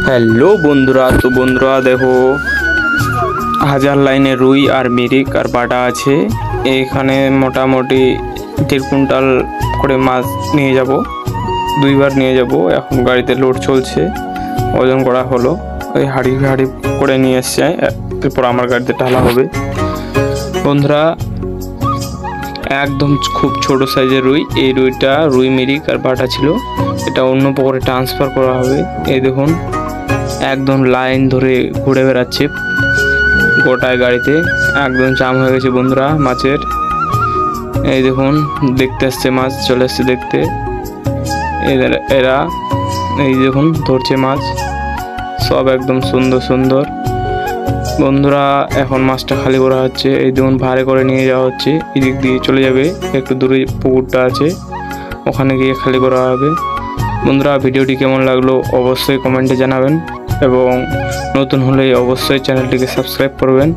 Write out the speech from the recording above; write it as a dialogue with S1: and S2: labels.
S1: Hello बंधुरा तो बंधुरा देखो हाजार लाइने रुई और मिरिक और बाटा आछे एखाने मोटामुटी 1.5 कुंटाल करे माछ निये जाबो दुइबार निये जाबो एखन गाड़ीते लोड चलछे ओजन करा हलो ओई हाड़ी हाड़ी करे निये एসেছে एरपर आमार गाड़ीते ढाला होबे बंधुरा एकदम खूब छोटो साइजेर रुई এই রুইটা रुई मिरिक और बाटा छिलो এটা অন্য পুকুরে ট্রান্সফার করা হবে এই দেখুন একদম লাইন ধরে ঘুরে বেড়াচ্ছে গোটায় গাড়িতে একদম জাম হয়ে গেছে বন্ধুরা মাছের এই দেখুন দেখতে আসছে মাছ চলে আসছে দেখতে এরা এই দেখুন ধরছে মাছ সব একদম সুন্দর সুন্দর বন্ধুরা এখন মাছটা খালি করা হচ্ছে এই দেখুন ভারে করে নিয়ে যাওয়া হচ্ছে এদিক দিয়ে চলে যাবে একটু দূরে পুকুরটা আছে ওখানে গিয়ে খালি করা হবে বন্ধুরা ভিডিওটি কেমন লাগলো অবশ্যই কমেন্টে জানাবেন এবং নতুন হলে অবশ্যই চ্যানেলটিকে সাবস্ক্রাইব করবেন।